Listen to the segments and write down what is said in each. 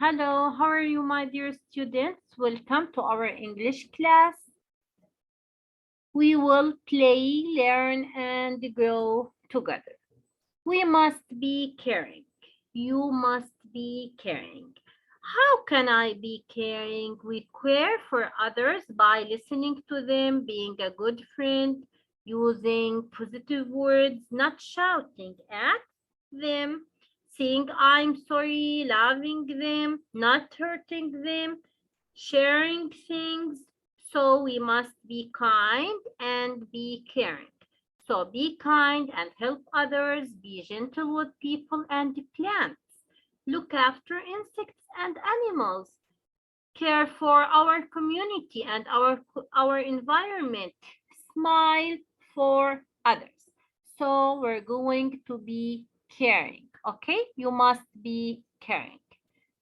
Hello, how are you, my dear students? Welcome to our English class. We will play, learn, and grow together. We must be caring. You must be caring. How can I be caring? We care for others by listening to them, being a good friend, using positive words, not shouting at them, saying I'm sorry, loving them, not hurting them, sharing things. So we must be kind and be caring. So be kind and help others, be gentle with people and plants, look after insects and animals, care for our community and our environment, smile for others. So we're going to be caring, okay? You must be caring.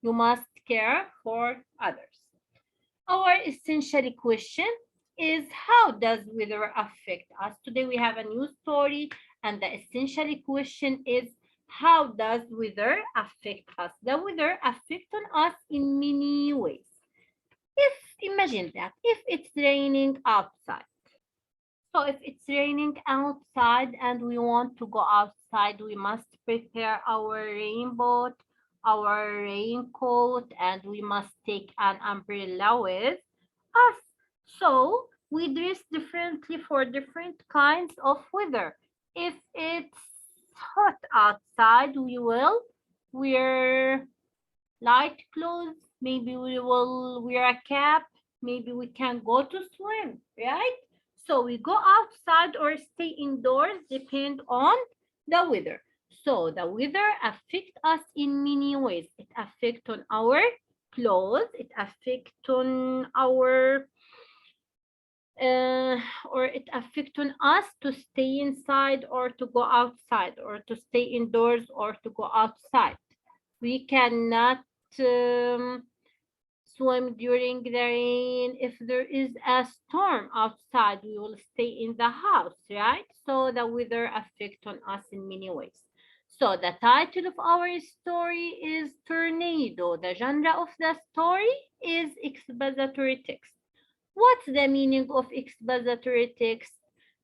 You must care for others. Our essential question is, how does weather affect us? Today we have a new story, and the essential question is, how does weather affect us? The weather affects us in many ways. If imagine that if it's raining outside. So if it's raining outside and we want to go outside, we must prepare our raincoat, our raincoat, and we must take an umbrella with us. So we dress differently for different kinds of weather. If it's hot outside, we will wear light clothes. Maybe we will wear a cap. Maybe we can go to swim, right? So we go outside or stay indoors, depend on the weather. So the weather affects us in many ways. It affects on our clothes. It affects on our or it affects on us to stay inside or to go outside, or to stay indoors or to go outside. We cannot swim during the rain. If there is a storm outside, we will stay in the house, right? So the weather affects on us in many ways. So the title of our story is Tornado. The genre of the story is expository text. What's the meaning of expository text?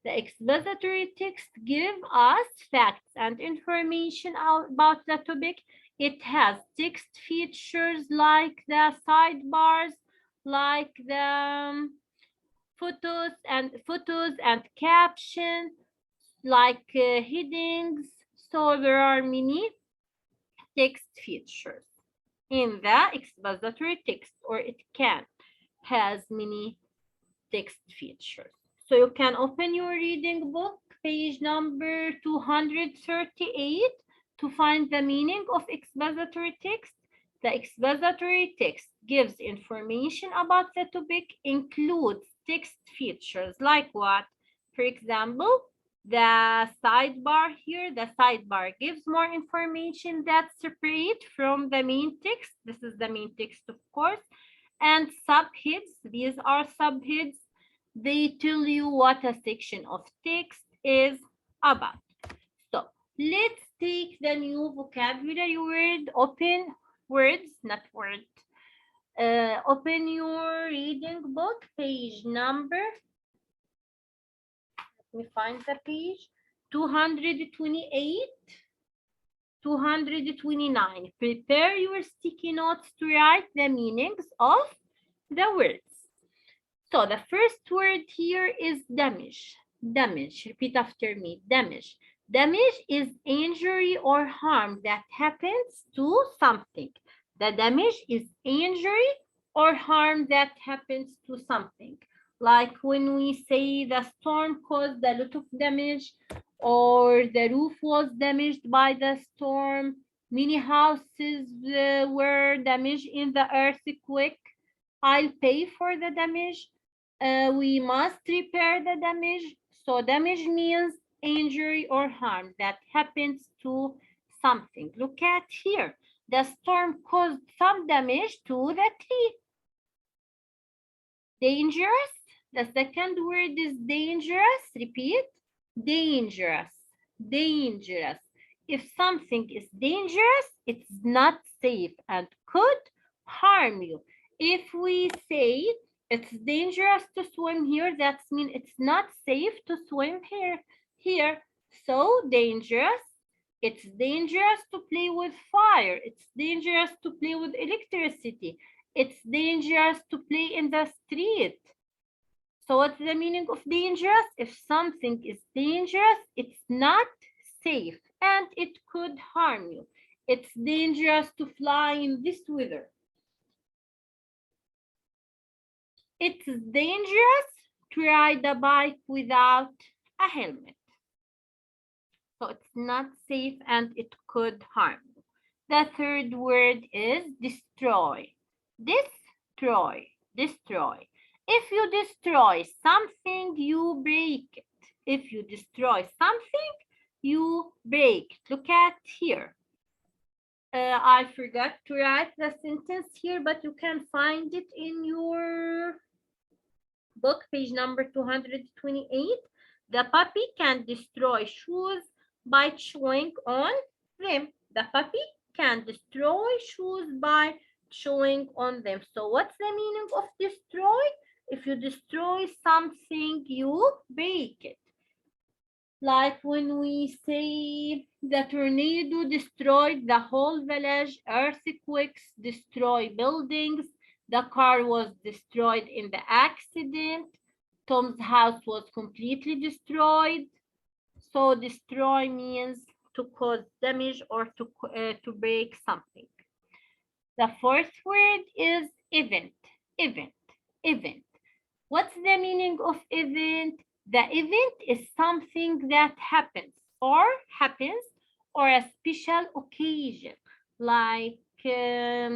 The expository text gives us facts and information about the topic. It has text features like the sidebars, like the photos and captions, like headings. So there are many text features in the expository text, or it can has many text features. So you can open your reading book, page number 238, to find the meaning of expository text. The expository text gives information about the topic, includes text features like what? For example, the sidebar here, the sidebar gives more information that's separate from the main text. This is the main text, of course. And subheads, these are subheads. They tell you what a section of text is about. So let's take the new vocabulary word. Open words, not word. Open your reading book, page number. Let me find the page. 228. 229. Prepare your sticky notes to write the meanings of the words. So the first word here is damage. Damage. Repeat after me. Damage. Damage is injury or harm that happens to something. The damage is injury or harm that happens to something. Like when we say the storm caused a lot of damage, or the roof was damaged by the storm, many houses were damaged in the earthquake. I'll pay for the damage. We must repair the damage. So damage means injury or harm that happens to something. Look at here. The storm caused some damage to the tree. Dangerous. The second word is dangerous. Repeat. Dangerous. Dangerous. If something is dangerous, it's not safe and could harm you. If we say it's dangerous to swim here, that means it's not safe to swim here. So dangerous. It's dangerous to play with fire. It's dangerous to play with electricity. It's dangerous to play in the street. So what's the meaning of dangerous? If something is dangerous, it's not safe and it could harm you. It's dangerous to fly in this weather. It's dangerous to ride a bike without a helmet. So it's not safe and it could harm you. The third word is destroy. Destroy. Destroy. If you destroy something, you break it. If you destroy something, you break it. Look at here. I forgot to write the sentence here, but you can find it in your book, page number 228. The puppy can destroy shoes by chewing on them. The puppy can destroy shoes by chewing on them. So what's the meaning of destroy? If you destroy something, you break it. Like when we say the tornado destroyed the whole village, earthquakes destroy buildings, the car was destroyed in the accident, Tom's house was completely destroyed. So destroy means to cause damage or to break something. The fourth word is event. Event. Event. What's the meaning of event? The event is something that happens or a special occasion, like a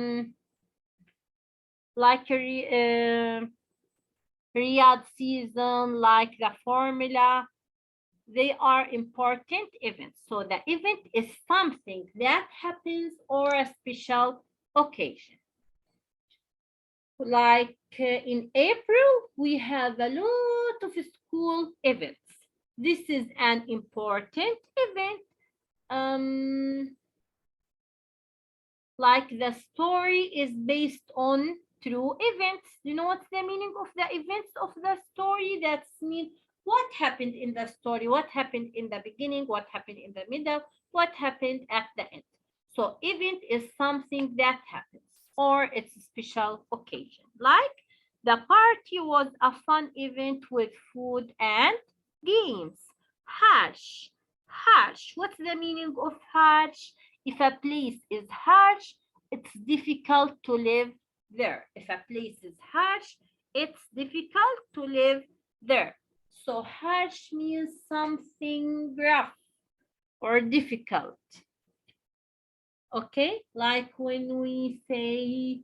Riyadh season, like the formula. They are important events. So the event is something that happens or a special occasion. Like in April, we have a lot of school events. This is an important event. Like the story is based on true events. You know what's the meaning of the events of the story? That means what happened in the story, what happened in the beginning, what happened in the middle, what happened at the end. So event is something that happens or it's a special occasion. Like the party was a fun event with food and games. Harsh. Harsh. What's the meaning of harsh? If a place is harsh, it's difficult to live there. If a place is harsh, it's difficult to live there. So harsh means something rough or difficult. Okay, like when we say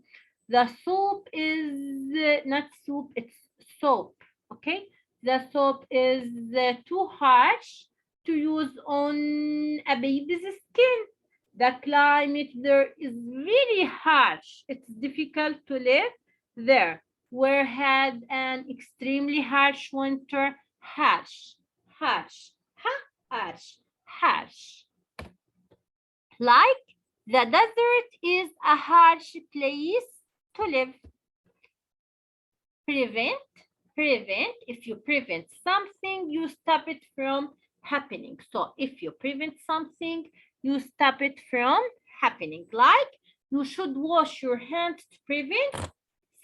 the soup is not soup, it's soap. Okay, the soap is too harsh to use on a baby's skin. The climate there is really harsh. It's difficult to live there. We had an extremely harsh winter. Harsh, harsh, harsh, harsh. Like the desert is a harsh place to live. Prevent. If you prevent something, you stop it from happening. So if you prevent something, you stop it from happening. Like you should wash your hands to prevent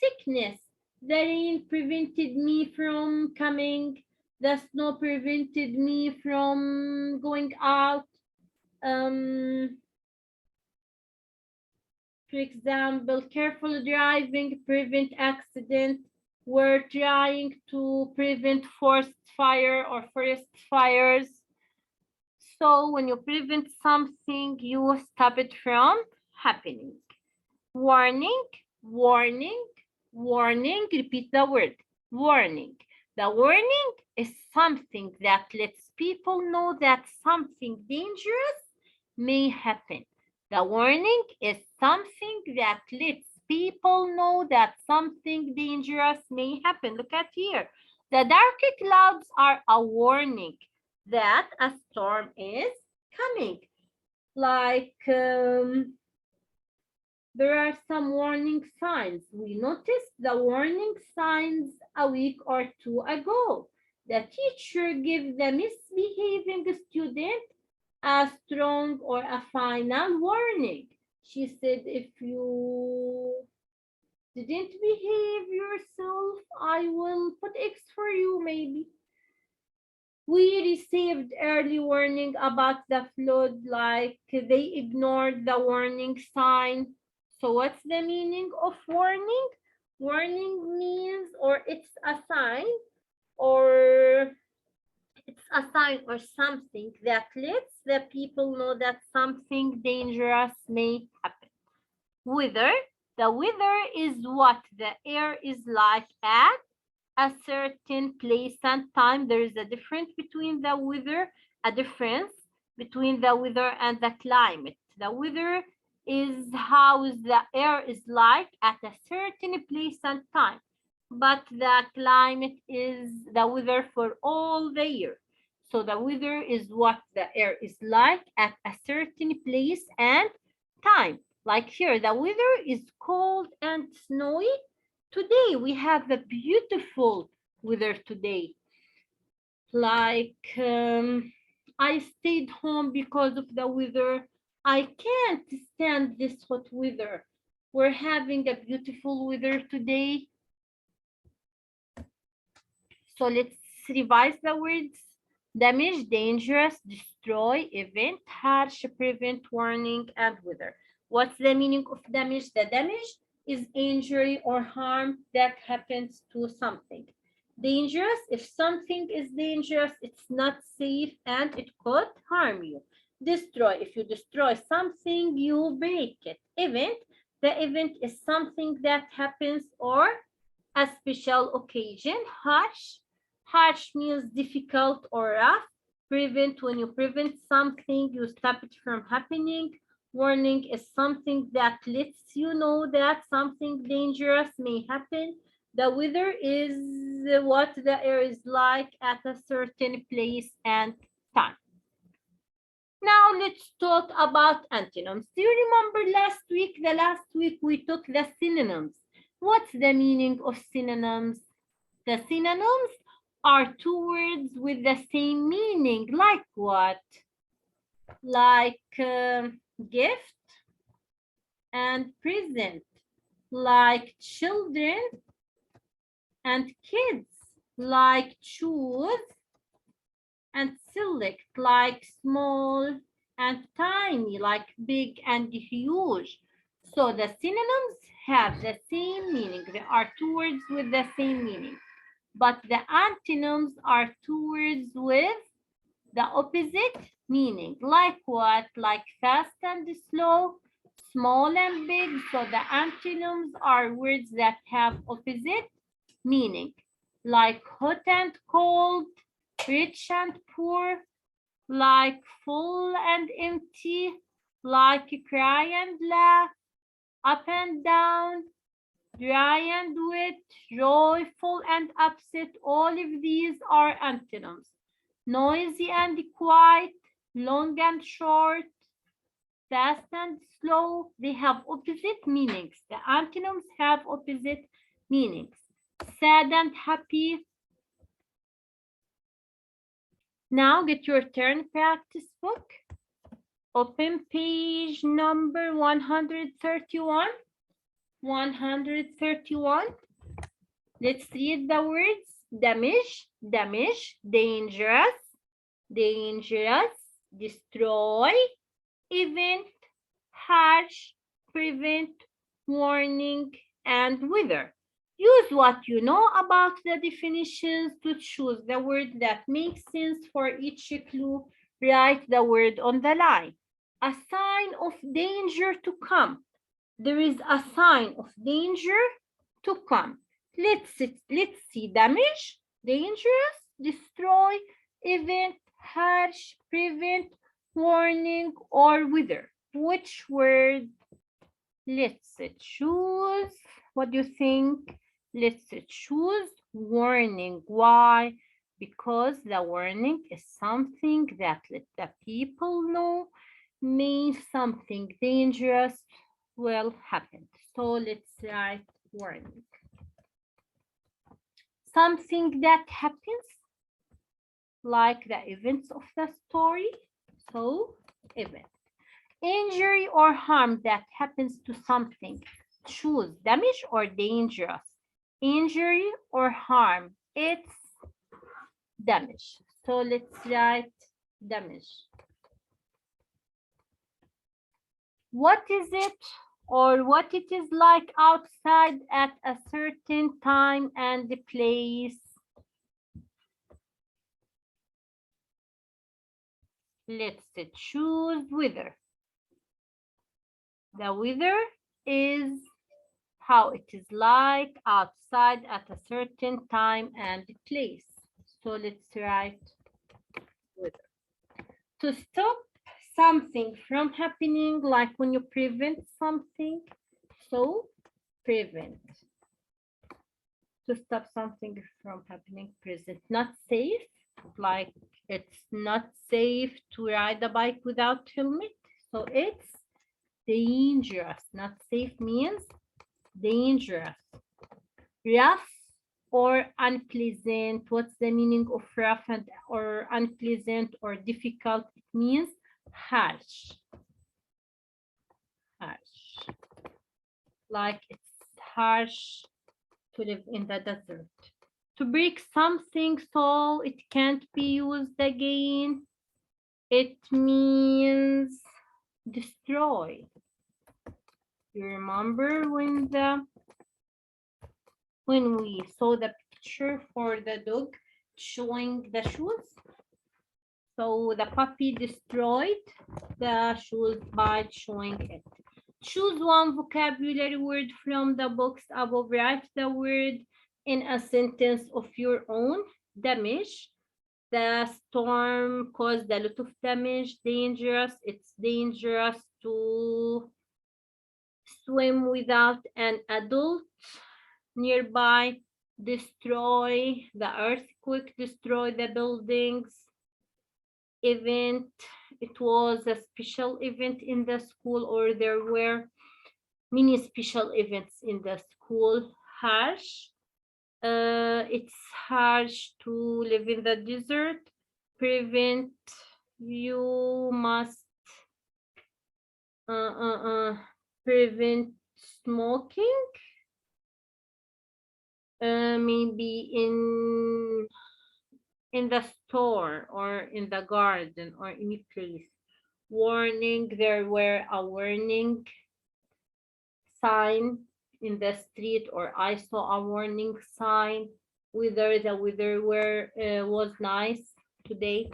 sickness. The rain prevented me from coming. The snow prevented me from going out. For example, careful driving prevent accident. We're trying to prevent forest fire or forest fires. So when you prevent something, you stop it from happening. Warning, warning, warning. Repeat the word, warning. The warning is something that lets people know that something dangerous may happen. The warning is something that lets people know that something dangerous may happen. Look at here. The dark clouds are a warning that a storm is coming. Like There are some warning signs. We noticed the warning signs a week or two ago. The teacher gave the misbehaving student a strong or a final warning. She said, if you didn't behave yourself, I will put X for you, maybe. We received early warning about the flood, like they ignored the warning sign. So, what's the meaning of warning? Warning means, or it's a sign, or it's a sign or something that lets the people know that something dangerous may happen. Weather. The weather is what the air is like at a certain place and time. There is a difference between the weather, a difference between the weather and the climate. The weather is how the air is like at a certain place and time, but the climate is the weather for all the year. So the weather is what the air is like at a certain place and time. Like here, the weather is cold and snowy. Today we have a beautiful weather today. Like I stayed home because of the weather. I can't stand this hot weather. We're having a beautiful weather today. So let's revise the words. Damage, dangerous, destroy, event, harsh, prevent, warning, and weather. What's the meaning of damage? The damage is injury or harm that happens to something. Dangerous, if something is dangerous, it's not safe and it could harm you. Destroy, if you destroy something, you break it. Event, the event is something that happens or a special occasion. Harsh, harsh means difficult or rough. Prevent, when you prevent something, you stop it from happening. Warning is something that lets you know that something dangerous may happen. The weather is what the air is like at a certain place and time. Now let's talk about antonyms. Do you remember last week? The last week we took the synonyms. What's the meaning of synonyms? The synonyms are two words with the same meaning. Like what? Like gift and present. Like children and kids. Like choose and select. Like small and tiny. Like big and huge. So the synonyms have the same meaning. There are two words with the same meaning. But the antonyms are two words with the opposite meaning. Like what? Like fast and slow, small and big. So the antonyms are words that have opposite meaning. Like hot and cold, rich and poor, like full and empty, like cry and laugh, up and down, dry and wet, joyful and upset. All of these are antonyms. Noisy and quiet, long and short, fast and slow. They have opposite meanings. The antonyms have opposite meanings. Sad and happy. Now get your turn practice book. Open page number 131. 131. Let's read the words. Damage, damage, dangerous, dangerous, destroy, event, harsh, prevent, warning, and wither. Use what you know about the definitions to choose the word that makes sense for each clue. Write the word on the line. A sign of danger to come. There is a sign of danger to come. Let's see. Damage, dangerous, destroy, event, harsh, prevent, warning, or wither. Which word? Let's choose. What do you think? Let's choose warning. Why? Because the warning is something that let the people know means something dangerous will happen. So let's write warning. Something that happens, like the events of the story. So event. Injury or harm that happens to something. Choose damage or dangerous. Injury or harm. It's damage. So let's write damage. What is it or what it is like outside at a certain time and place? Let's choose weather. The weather is how it is like outside at a certain time and place. So let's write weather. To stop something from happening, like when you prevent something, so prevent. To stop something from happening, present. Not safe, like it's not safe to ride a bike without helmet, so it's dangerous. Not safe means dangerous. Rough or unpleasant. What's the meaning of rough and or unpleasant or difficult? It means harsh. Harsh. Like it's harsh to live in the desert. To break something so it can't be used again, it means destroy. You remember when we saw the picture for the dog showing the shoes? So the puppy destroyed the shoes by showing it. Choose one vocabulary word from the box above. Write the word in a sentence of your own. Damage. The storm caused a lot of damage. Dangerous. It's dangerous to swim without an adult nearby. Destroy. The earthquake destroyed the buildings. Event. It was a special event in the school, or there were many special events in the school. Harsh. It's harsh to live in the desert. Prevent. You must prevent smoking. Maybe in the store or in the garden or any place. Warning. There were a warning sign in the street, or I saw a warning sign. Whether the weather was nice today.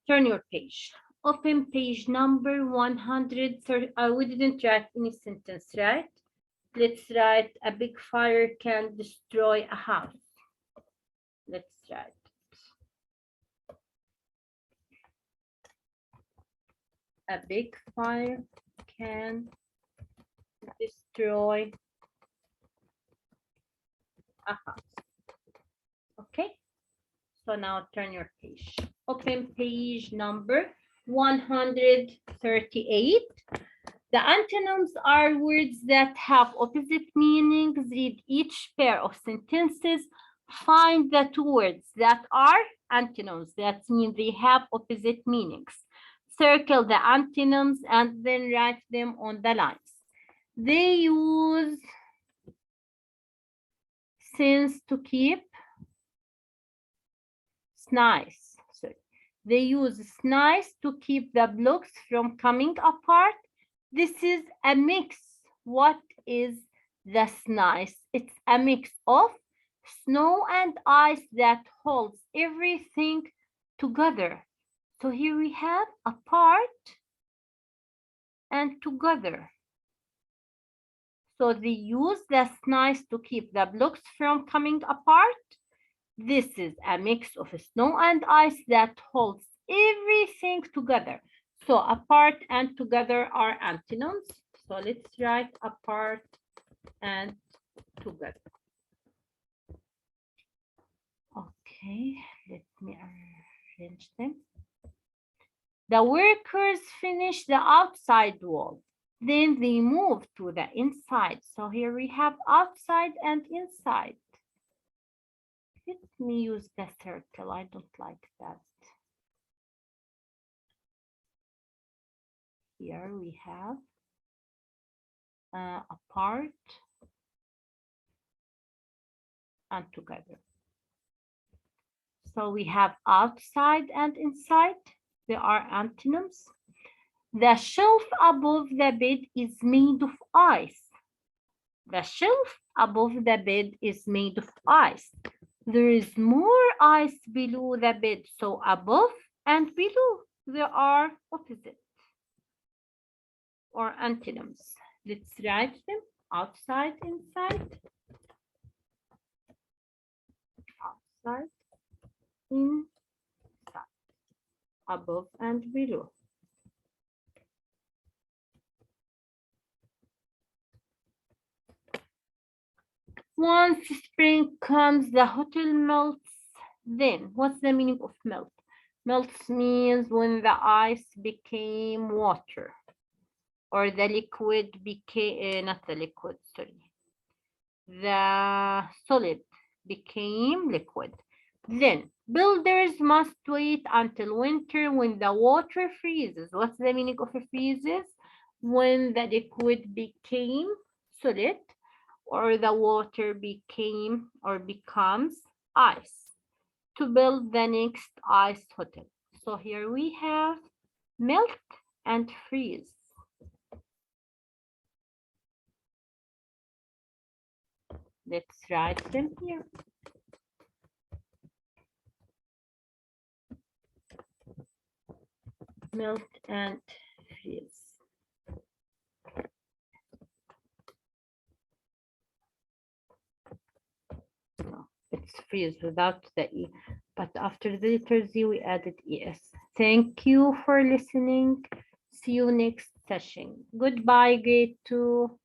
Turn your page. Open page number 130. We didn't write any sentence, right? Let's write a big fire can destroy a house. Let's write. A big fire can destroy a house. Okay, so now turn your page. Open page number 138. The antonyms are words that have opposite meanings. Read each pair of sentences. Find the two words that are antonyms. That means they have opposite meanings. Circle the antonyms and then write them on the lines. They use since to keep. Nice. Sorry. They use nice to keep the blocks from coming apart. This is a mix. What is the nice? It's a mix of snow and ice that holds everything together. So here we have apart and together. So they use the nice to keep the blocks from coming apart. This is a mix of snow and ice that holds everything together. So apart and together are antonyms. So let's write apart and together. Okay, let me arrange them. The workers finish the outside wall. Then they move to the inside. So here we have outside and inside. Let me use the circle. I don't like that. Here we have apart and together. So we have outside and inside. There are antonyms. The shelf above the bed is made of ice. The shelf above the bed is made of ice. There is more ice below the bed. So above and below, there are opposite or antonyms. Let's write them. Outside, inside. Outside, inside. Above and below. Once spring comes, the hotel melts. Then, what's the meaning of melt? Melts means when the ice became water, or the liquid became, not the liquid, sorry. The solid became liquid. Then, builders must wait until winter when the water freezes. What's the meaning of freezes? When the liquid became solid, or the water became or becomes ice to build the next ice hotel. So here we have melt and freeze. Let's write them here. Melt and freeze. No, it's freeze without the E. But after the letter Z, we added ES. Thank you for listening. See you next session. Goodbye, grade 2.